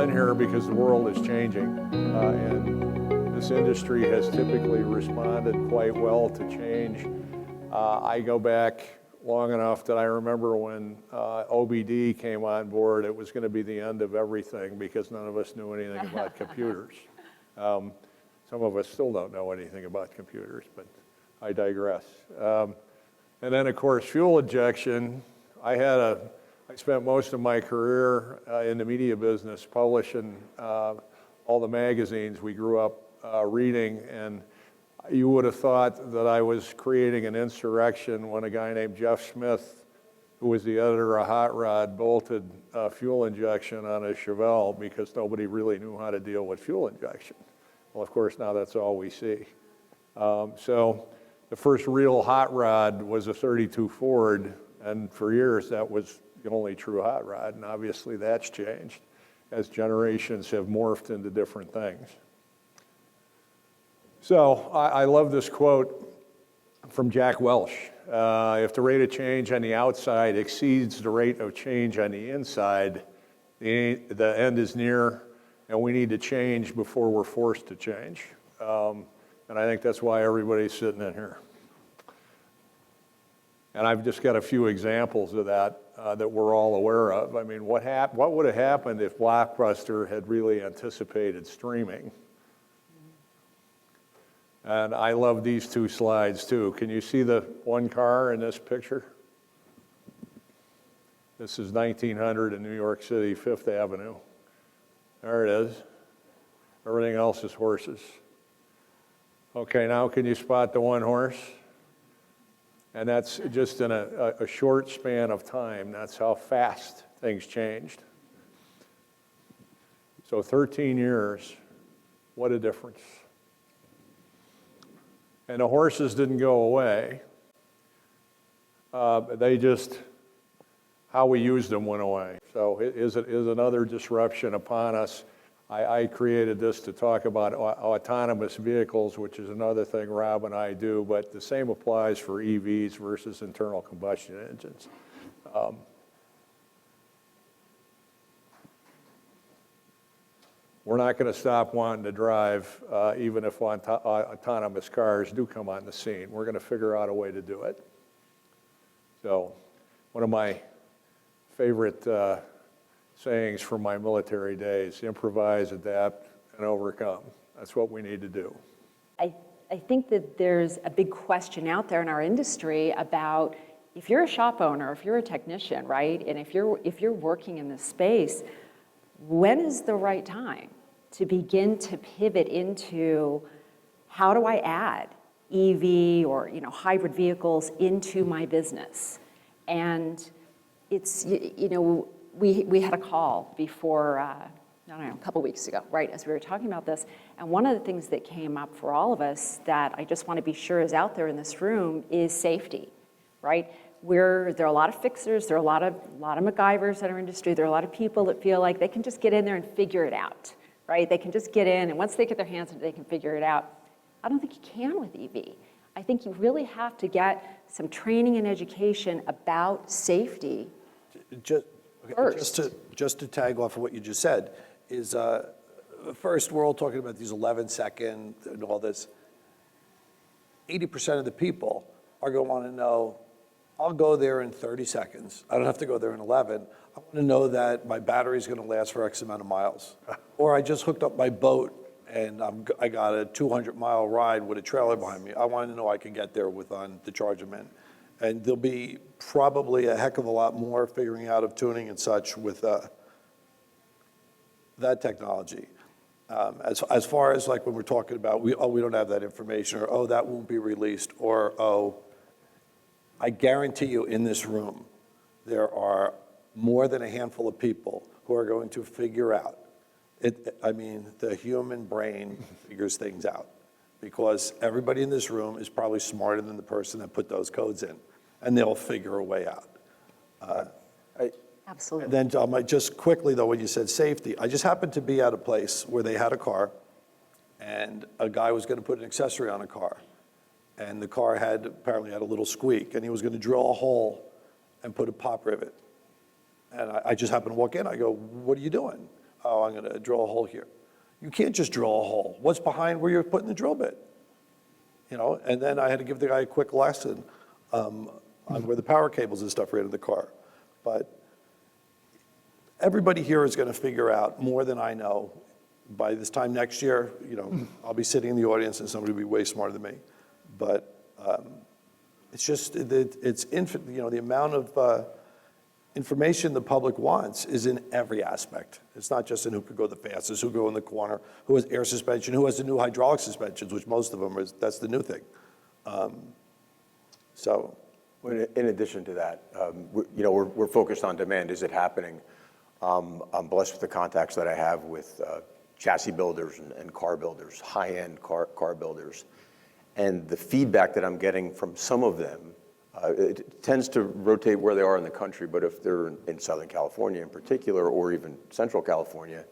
in here because the world is changing, and this industry has typically responded quite well to change. I go back long enough that I remember when OBD came on board, it was going to be the end of everything because none of us knew anything about computers. Some of us still don't know anything about computers, but I digress. And then, of course, fuel injection. I spent most of my career in the media business publishing all the magazines we grew up reading, and you would have thought that I was creating an insurrection when a guy named Jeff Smith, who was the editor of Hot Rod, bolted fuel injection on a Chevelle because nobody really knew how to deal with fuel injection. Well, of course, now that's all we see. So the first real hot rod was a 32 Ford, and for years that was the only true hot rod, and obviously that's changed as generations have morphed into different things. So I love this quote from Jack Welch. If the rate of change on the outside exceeds the rate of change on the inside, the end is near, and we need to change before we're forced to change. And I think that's why everybody's sitting in here. And I've just got a few examples of that that we're all aware of. I mean, what would have happened if Blockbuster had really anticipated streaming? And I love these two slides too. Can you see the one car in this picture? This is 1900 in New York City, Fifth Avenue. There it is. Everything else is horses. Okay, now can you spot the one horse? And that's just in a short span of time. That's how fast things changed. So 13 years, what a difference. And the horses didn't go away. They just, how we used them went away. So it is another disruption upon us. I created this to talk about autonomous vehicles, which is another thing Rob and I do, but the same applies for EVs versus internal combustion engines. We're not going to stop wanting to drive, even if autonomous cars do come on the scene. We're going to figure out a way to do it. So one of my favorite sayings from my military days: improvise, adapt, and overcome. That's what we need to do. I think that there's a big question out there in our industry about if you're a shop owner, if you're a technician, right, and if you're working in this space, when is the right time to begin to pivot into how do I add EV or hybrid vehicles into my business? And it's, we had a call before, I don't know, a couple weeks ago, right, as we were talking about this, and one of the things that came up for all of us that I just want to be sure is out there in this room is safety, right? There are a lot of fixers, there are a lot of MacGyvers in our industry, there are a lot of people that feel like they can just get in there and figure it out, right? They can just get in, and once they get their hands on it, they can figure it out. I don't think you can with EV. I think you really have to get some training and education about safety first. Just to tag off of what you just said, is first, we're all talking about these 11-second and all this. 80% of the people are going to want to know, I'll go there in 30 seconds. I don't have to go there in 11. I want to know that my battery is going to last for X amount of miles. Or I just hooked up my boat and I got a 200-mile ride with a trailer behind me. I want to know I can get there to charge them in. And there'll be probably a heck of a lot more figuring out of tuning and such with that technology. As far as like when we're talking about, we don't have that information, or that won't be released, or I guarantee you in this room, there are more than a handful of people who are going to figure out. The human brain figures things out, because everybody in this room is probably smarter than the person that put those codes in, and they'll figure a way out. Absolutely. And then just quickly though, when you said safety, I just happened to be at a place where they had a car, and a guy was going to put an accessory on a car, and the car apparently had a little squeak, and he was going to drill a hole and put a pop rivet. And I just happened to walk in. I go, "What are you doing?" oh, I'm going to drill a hole here. You can't just drill a hole. What's behind where you're putting the drill bit? You know, and then I had to give the guy a quick lesson on where the power cables and stuff ran in the car. But everybody here is going to figure out more than I know. By this time next year, you know, I'll be sitting in the audience and somebody will be way smarter than me. But it's just, it's infinite, you know, the amount of information the public wants is in every aspect. It's not just in who could go the fastest, who go in the corner, who has air suspension, who has the new hydraulic suspensions, which most of them is, that's the new thing. So. In addition to that, you know, we're focused on demand. Is it happening? I'm blessed with the contacts that I have with chassis builders and car builders, high-end car builders. And the feedback that I'm getting from some of them, it tends to rotate where they are in the country, but if they're in Southern California in particular, or even Central California,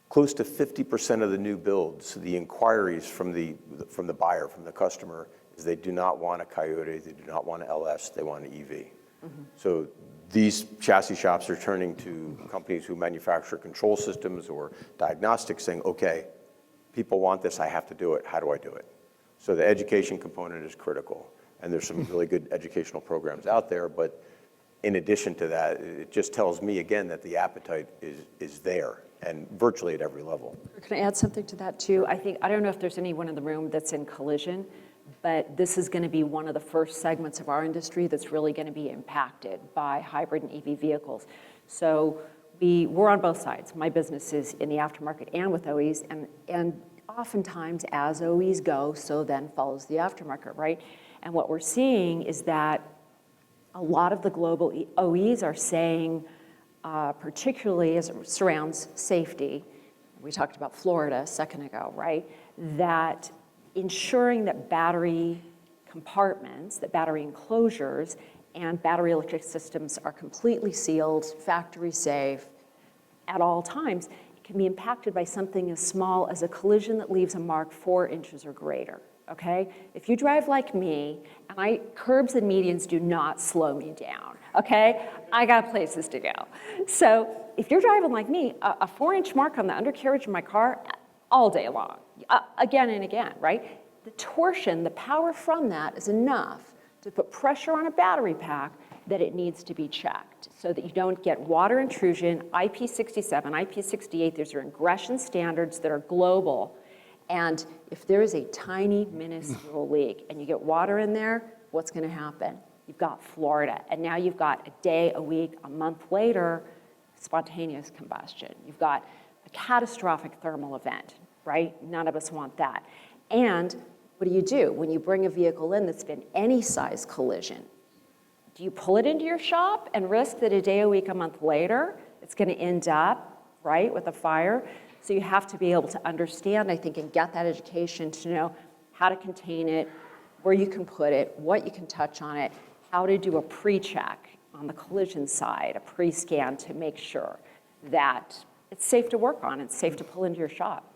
close to 50% of the new builds, the inquiries from the buyer, from the customer, is they do not want a Coyote, they do not want an LS, they want an EV. So these chassis shops are turning to companies who manufacture control systems or diagnostics saying, okay, people want this, I have to do it, how do I do it? So the education component is critical, and there's some really good educational programs out there, but in addition to that, it just tells me again that the appetite is there, and virtually at every level. Can I add something to that too? I don't know if there's anyone in the room that's in collision, but this is going to be one of the first segments of our industry that's really going to be impacted by hybrid and EV vehicles. So we're on both sides. My business is in the aftermarket and with OEs, and oftentimes as OEs go, so then follows the aftermarket, right? And what we're seeing is that a lot of the global OEs are saying, particularly as it surrounds safety, we talked about Florida a second ago, right? That ensuring that battery compartments, that battery enclosures and battery electric systems are completely sealed, factory safe at all times, can be impacted by something as small as a collision that leaves a mark 4 inches or greater, okay? If you drive like me, and curbs and medians do not slow me down, okay? I got places to go. So if you're driving like me, a 4-inch mark on the undercarriage of my car, all day long, again and again, right? The torsion, the power from that is enough to put pressure on a battery pack that it needs to be checked so that you don't get water intrusion, IP67, IP68, these are ingression standards that are global. And if there is a tiny, minuscule leak and you get water in there, what's going to happen? You've got Florida, and now you've got a day, a week, a month later, spontaneous combustion. You've got a catastrophic thermal event, right? None of us want that. And what do? When you bring a vehicle in that's been any size collision, do you pull it into your shop and risk that a day, a week, a month later, it's going to end up, right, with a fire? So you have to be able to understand, I think, and get that education to know how to contain it, where you can put it, what you can touch on it, how to do a pre-check on the collision side, a pre-scan to make sure that it's safe to work on, it's safe to pull into your shop.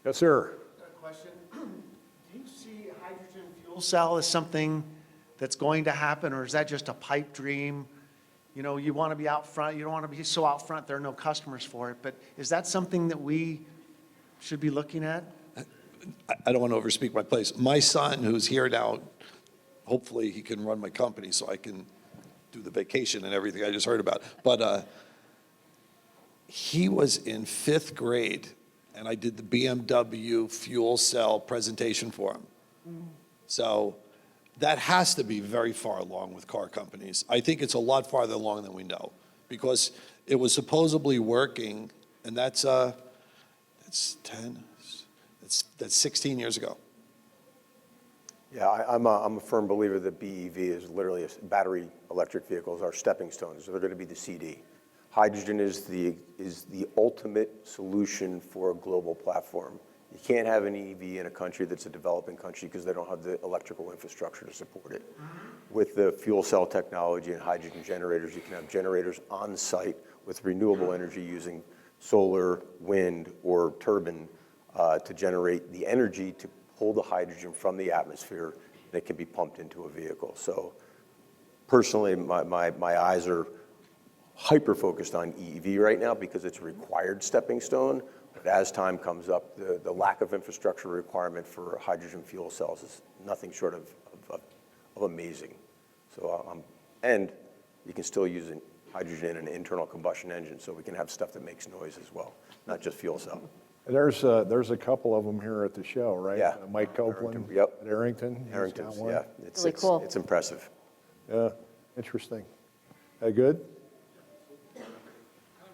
Yes, sir. Question. Do you see hydrogen fuel cell as something that's going to happen, or is that just a pipe dream? You know, you want to be out front, you don't want to be so out front there are no customers for it, but is that something that we should be looking at? I don't want to overspeak my place. My son, who's here now, hopefully he can run my company so I can do the vacation and everything I just heard about. But he was in 5th grade, and I did the BMW fuel cell presentation for him. So that has to be very far along with car companies. I think it's a lot farther along than we know, because it was supposedly working, and that's 16 years ago. Yeah, I'm a firm believer that BEV is literally battery electric vehicles are stepping stones. So they're going to be the CD. Hydrogen is the ultimate solution for a global platform. You can't have an EV in a country that's a developing country because they don't have the electrical infrastructure to support it. With the fuel cell technology and hydrogen generators, you can have generators on site with renewable energy using solar, wind, or turbine to generate the energy to pull the hydrogen from the atmosphere that can be pumped into a vehicle. So personally, my eyes are hyper-focused on EV right now because it's a required stepping stone. But as time comes up, the lack of infrastructure requirement for hydrogen fuel cells is nothing short of amazing. So, and you can still use hydrogen in an internal combustion engine, so we can have stuff that makes noise as well, not just fuel cell. There's a couple of them here at the show, right? Yeah. Mike Copeland Arrington, yep. at Arrington. he's got Harrington's, one. yeah. Really cool. It's impressive. Yeah, interesting. Good? Kind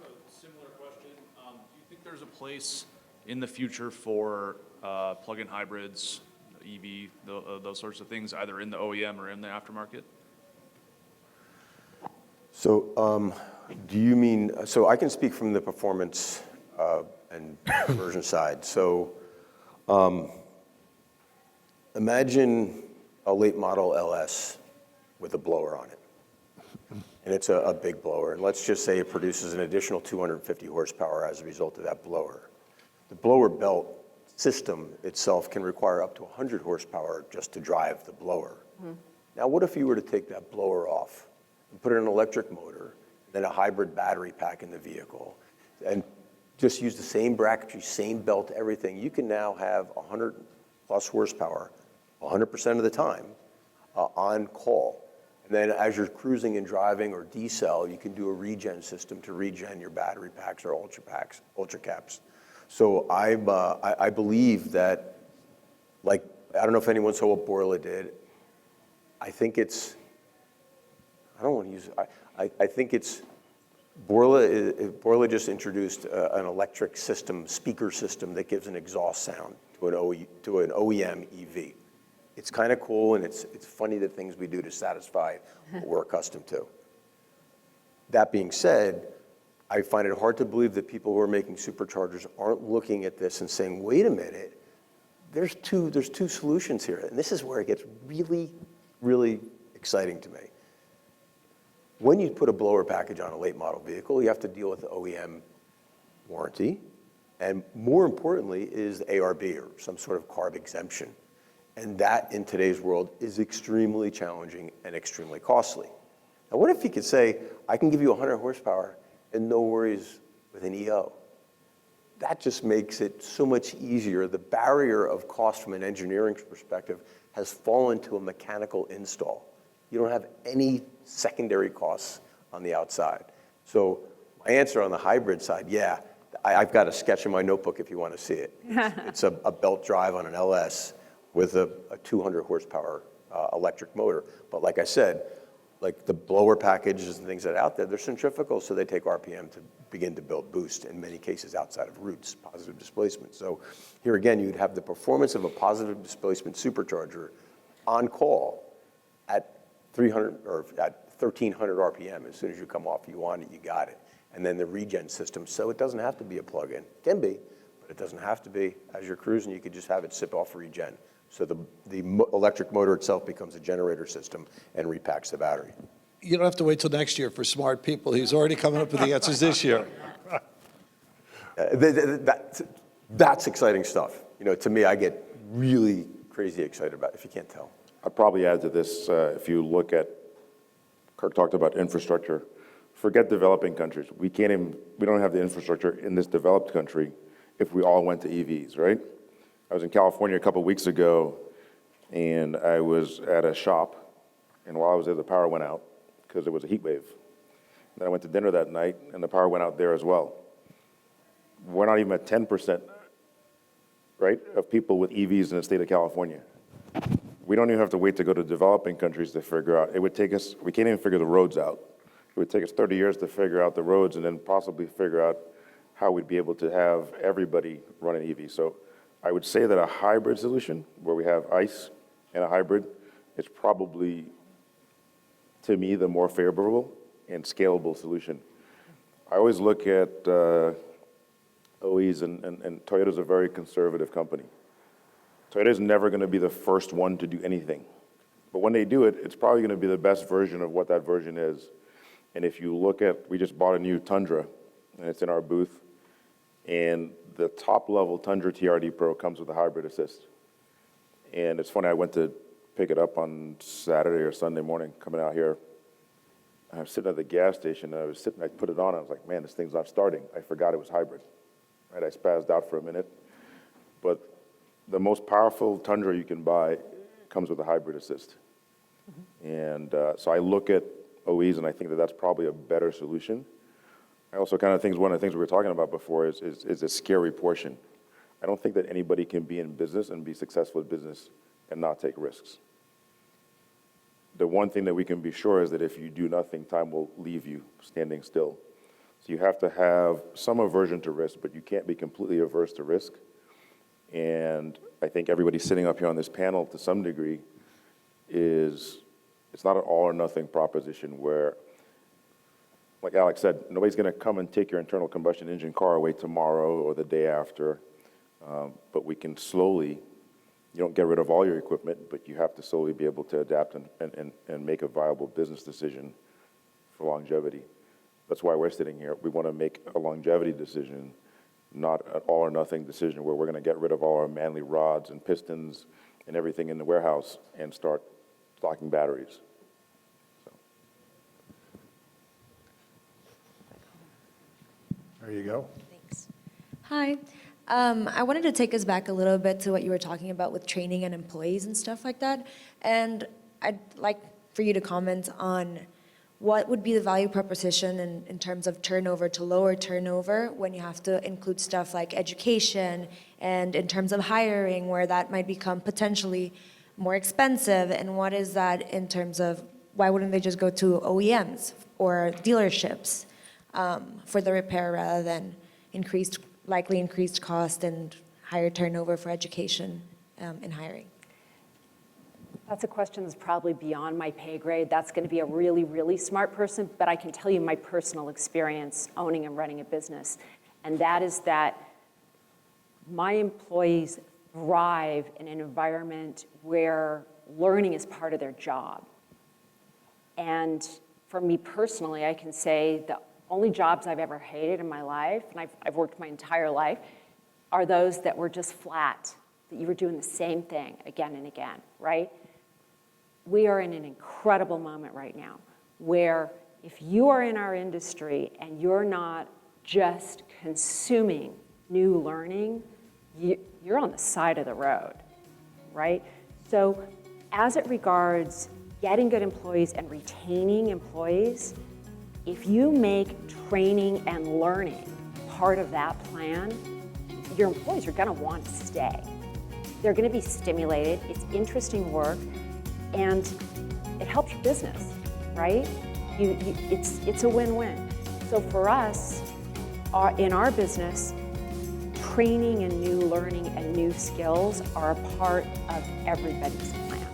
of a similar question. Do you think there's a place in the future for plug-in hybrids, EV, those sorts of things, either in the OEM or in the aftermarket? So do you mean, so I can speak from the performance and conversion side. So imagine a late model LS with a blower on it. And it's a big blower. And let's just say it produces an additional 250 horsepower as a result of that blower. The blower belt system itself can require up to 100 horsepower just to drive the blower. Now, what if you were to take that blower off and put in an electric motor, then a hybrid battery pack in the vehicle, and just use the same bracketry, same belt, everything? You can now have 100 plus horsepower 100% of the time on call. And then as you're cruising and driving or decel, you can do a regen system to regen your battery packs or ultra caps. So I believe that, like, I don't know if anyone saw what Borla did. I think it's, I don't want to use it. I think it's, Borla just introduced an electric system, speaker system that gives an exhaust sound to an OEM EV. It's kind of cool, and it's funny the things we do to satisfy what we're accustomed to. That being said, I find it hard to believe that people who are making superchargers aren't looking at this and saying, wait a minute, there's two solutions here. And this is where it gets really, really exciting to me. When you put a blower package on a late model vehicle, you have to deal with the OEM warranty. And more importantly is the ARB, or some sort of CARB exemption. And that, in today's world, is extremely challenging and extremely costly. Now, what if you could say, I can give you 100 horsepower and no worries with an EO? That just makes it so much easier. The barrier of cost from an engineering perspective has fallen to a mechanical install. You don't have any secondary costs on the outside. So my answer on the hybrid side, yeah, I've got a sketch in my notebook if you want to see it. It's a belt drive on an LS with a 200 horsepower electric motor. But like I said, like the blower packages and things that are out there, they're centrifugal, so they take RPM to begin to build boost, in many cases outside of roots, positive displacement. So here again, you'd have the performance of a positive displacement supercharger on call at 300 or at 1300 RPM. As soon as you come off, you want it, you got it. And then the regen system, so it doesn't have to be a plug-in. It can be, but it doesn't have to be. As you're cruising, you could just have it sip off regen. So the electric motor itself becomes a generator system and repacks the battery. You don't have to wait till next year for smart people. He's already coming up with the answers this year. That's exciting stuff. You know, to me, I get really crazy excited about it, if you can't tell. I'd probably add to this, if you look at, Kirk talked about infrastructure. Forget developing countries. We don't have the infrastructure in this developed country if we all went to EVs, right? I was in California a couple weeks ago, and I was at a shop, and while I was there, the power went out because it was a heat wave. Then I went to dinner that night, and the power went out there as well. We're not even at 10%, right, of people with EVs in the state of California. We don't even have to wait to go to developing countries to figure out. It would take us, we can't even figure the roads out. It would take us 30 years to figure out the roads and then possibly figure out how we'd be able to have everybody run an EV. So I would say that a hybrid solution where we have ICE and a hybrid is probably, to me, the more favorable and scalable solution. I always look at OEs, and Toyota's a very conservative company. Toyota's never going to be the first one to do anything. But when they do it, it's probably going to be the best version of what that version is. And if you look at, we just bought a new Tundra, and it's in our booth, and the top-level Tundra TRD Pro comes with a hybrid assist. And it's funny, I went to pick it up on Saturday or Sunday morning, coming out here. I was sitting at the gas station, and I put it on, I was like, man, this thing's not starting. I forgot it was hybrid, right? I spazzed out for a minute. But the most powerful Tundra you can buy comes with a hybrid assist. And so I look at OEs, and I think that that's probably a better solution. I also kind of think one of the things we were talking about before is a scary portion. I don't think that anybody can be in business and be successful in business and not take risks. The one thing that we can be sure is that if you do nothing, time will leave you standing still. So you have to have some aversion to risk, but you can't be completely averse to risk. And I think everybody sitting up here on this panel to some degree it's not an all or nothing proposition where, like Alex said, nobody's going to come and take your internal combustion engine car away tomorrow or the day after. But we can slowly, you don't get rid of all your equipment, but you have to slowly be able to adapt and make a viable business decision for longevity. That's why we're sitting here. We want to make a longevity decision, not an all or nothing decision where we're going to get rid of all our manly rods and pistons and everything in the warehouse and start stocking batteries. So. There you go. Thanks. Hi. I wanted to take us back a little bit to what you were talking about with training and employees and stuff like that. And I'd like for you to comment on what would be the value proposition in terms of turnover to lower turnover when you have to include stuff like education and in terms of hiring where that might become potentially more expensive, and what is that in terms of why wouldn't they just go to OEMs or dealerships for the repair rather than likely increased cost and higher turnover for education and hiring? That's a question that's probably beyond my pay grade. That's going to be a really, really smart person, but I can tell you my personal experience owning and running a business, and that is that my employees thrive in an environment where learning is part of their job. And for me personally, I can say the only jobs I've ever hated in my life, and I've worked my entire life, are those that were just flat, that you were doing the same thing again and again, right? We are in an incredible moment right now where if you are in our industry and you're not just consuming new learning, you're on the side of the road, right? So as it regards getting good employees and retaining employees, if you make training and learning part of that plan, your employees are gonna want to stay. They're gonna be stimulated, it's interesting work, and it helps your business, right? It's a win-win. So for us, in our business, training and new learning and new skills are a part of everybody's plan.